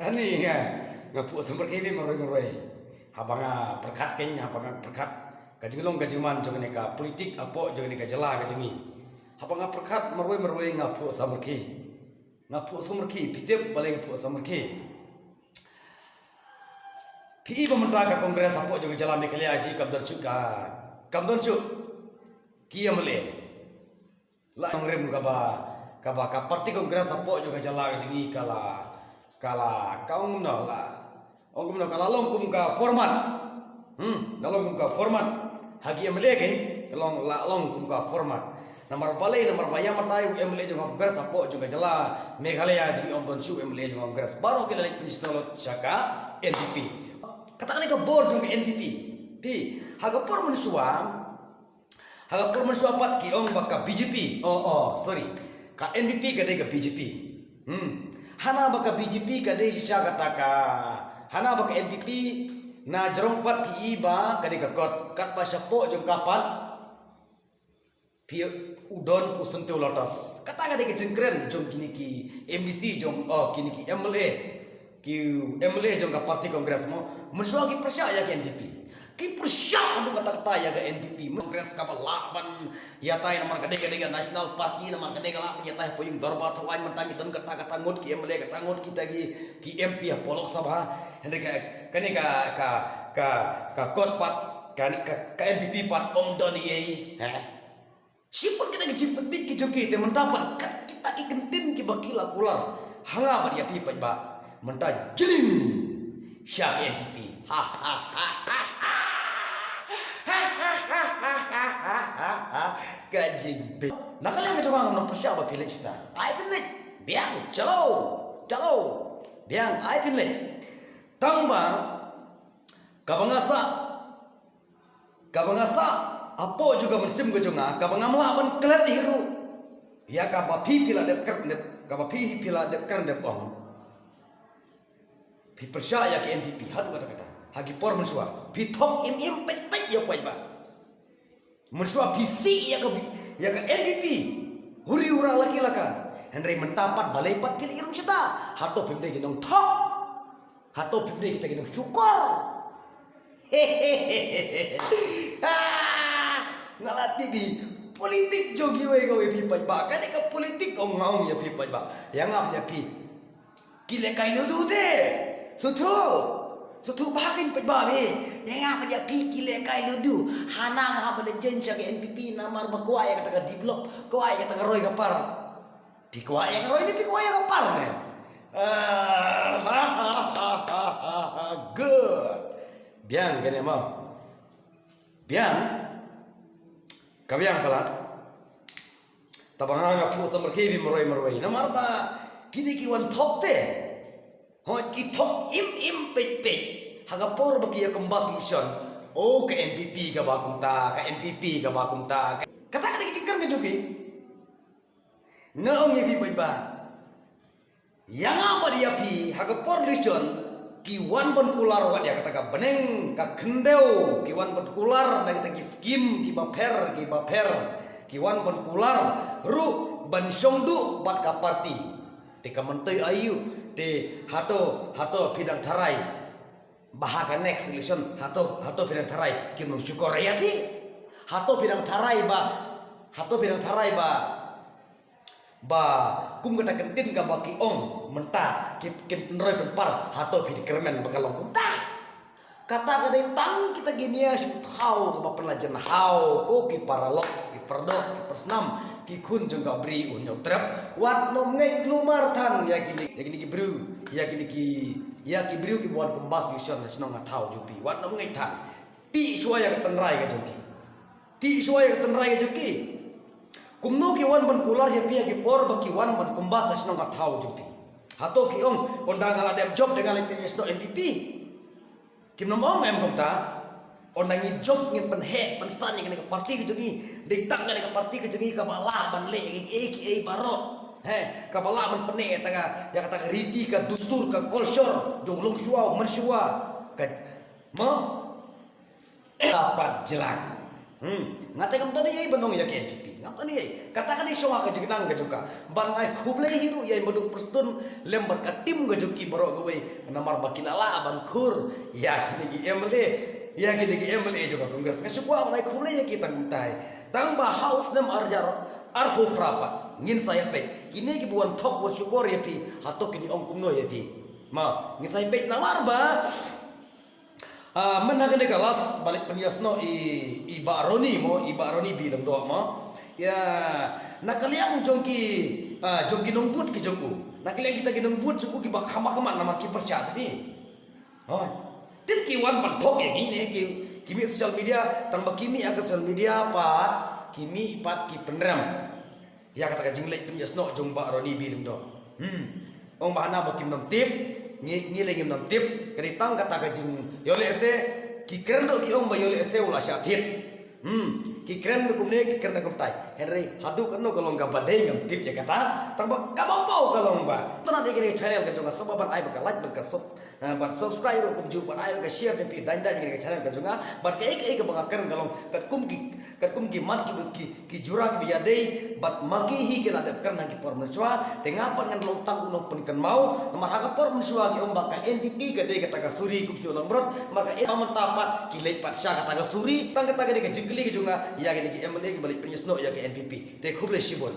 Ani ya, ngapu sumber kini meroi. Habanga perkat kenya, habanga perkat kajilong kajiman jangan neka politik apa jangan neka jela kajengi. Habanga perkat meroi ngapu sumber ki. Ngapu sumber ki, pitep balik ngapu sumber ki. PI pemerintah ka kongres apa jangan jela mekali aji kamdar cuk kia mele. La ngrem ka parti kongres apa jangan jela kajengi kala kaum nala ongkum no kala longkum ka format nalongkum ka format hagi emle ken long la longkum ka format nomor balai nomor bayam matai emle jong kongres apo jong jala meghalaya ji ombon su emle jong kongres baru kita lek pinisnolot chaka NPP katakan ka bor jong NPP pi haga por mensuam pat ki ong baka BJP sorry ka NPP gade ka BJP hana baka BJP kade sisa kataka hana baka NPP na jerongpat PI ba kade ka kat pa syapo jong kapan pi udon usuntu lotos kata kade ke jengkren jong kini ki MDC jong kini ki MLA jong ka parti kongres mo mensuang ki percaya ke NPP ki percaya untuk kata-kata ya ke NPP kongres kapal laban ya tay nomor kade national party nomor kade kala ya tay poyung dorbat hawan mentangi don kata-kata ngut ki MLA kata ngut kita ki MP ya polok sabha hende kane ka kot pat ka NPP pat om doni ei sipun kita ki jimpet bit ki joki te mendapat kita ki kentin ki bakila kular hanga bar ya pi ba menta jeling syak NPP Gajing be. Nak kalian macam mana nak persiap apa pilih kita? Ai pilih. Biang, calo. Biang, ai pilih. Tangba, kabangasa. Apa juga musim kejonga. Kabangam laban kelat hiru. Ya kabapi pila dep kern dep ong. Pi percaya ke NPP. Hadu kata-kata. Hagi por mensua. Pi top im pet ya pai ba. Mensua visi ya ke NPP huri ura laki laka Henry mentapat balai pat pilih irung cita hato pimde ginong thok hato pimde kita ginong syukur hehehe ngalati bi politik jogi we gawe pipai ba kan ka politik ngau ya pipai ba yang ngap ya pi kile kai lu de Sutu bahakin pagbabi. Yang apa dia pikir lekai ludu. Hana ngah balik jenja ke NPP namar bakuai kata ka develop. Kuai kata ka roy kapar. Pikuai yang roy ni pikuai yang kapar ne. Good. Biang kene mau. Biang. Kabiang kalat. Tabang ngapu samar kibi meroy. Namar ba kini kiwan tok te. Hoi kitok im pet hagapor bagi ya kembas mission ke NPP ka NPP ka kata kata kicikkan ke joki ngaong ya pi ba yang apa dia pi hagapor mission kiwan pun kular wat ya kata ka beneng ka kendeu kiwan pun kular da kita skim ki baper kiwan pun kular ru ban songdu bat ka parti te ka mentoi ayu de hato bidang tarai bahaga next election hato bidang tarai kim syukur ya pi hato bidang tarai ba kum kata kentin ka baki ong menta kim roy penpar hato bidang kermen bakalong kum ta kata tang kita gini ya syuthau ka pelajan hau ko ki paralok ki perdok ki persnam ki kun jong ka bri unyok trap wat nom ngai klumar than ya kini ki bru ya ki bru ki buat kembas mission nasional ngatau jupi wat nom ngai than ti suaya ka tenrai ka joki kumno ki wan ban kular ya pia ki por ba ki wan ban kembas nasional ngatau jupi hato ki ong ondang ngadem job dengan LPS NPP kim nom ong em komta orang ni job ngin penhe penstan yang ke parti ke jogi ditak ke parti ke jogi ka bala ban le baro ka bala ban pene ya kata riti ka dustur ka kolsor jong long suau mersua ka mo dapat jelang Ngatai kam tadi yai benong ya ke NPP. Ngap tadi yai. Katakan ni syong ka jignang ka juga. Bangai kublai hiru yai beduk perstun lembar katim ka juki baro gawe namar bakilala ban kur. Ya kini gi MLA. Ya kini gi MLA juga kongres. Ngasukwa bangai kublai ya kita ngai. Tang ba house nam arjar arpo prapa. Ngin saya pek. Kini ki buan tok buat syukur ya pi. Hatok kini ong kumno ya pi. Ma, ngin saya pek namar ba. Menang ni kelas balik peniasno i Baroni bilang doa mo ya nakaliang jongki nongbut ki jongku nakaliang kita ginongbut jongku ki bakama namar ki percaya ni oh tin ki wan pan thok ya gini kimi social media tambah kimi aga social media pat kimi pat ki penram ya kata jinglek peniasno jong Baroni bilang do ong bahana bakim nam tip ngi lagi nam tip keritang kata kajing yole este ki keren do ki om ba yole este ulah syathit ki keren do kumne ki keren kum tai henry hadu kano kalong ka badai ngam tip ya kata tang ba kabau kalong ba tana de kini channel ka jonga sababan ai ba like ba ban subscribe kum ju ban ai ba share de pi dan kini channel ka jonga bat ka ek ba keren kalong kat kum ki mat ki jura ki yadei bat maki hi kena de keren ki permeswa tengapan ngan lontang uno pen kan mau nomor haka permeswa ki om ba ka NPP ka de kata ka suri kum ju nomrot maka eta mentapat ki leit pat sya kata ka suri tang kata ka de jingkli ki jonga ya ki MLA ki balik penyesno ya ke NPP de khuble shibon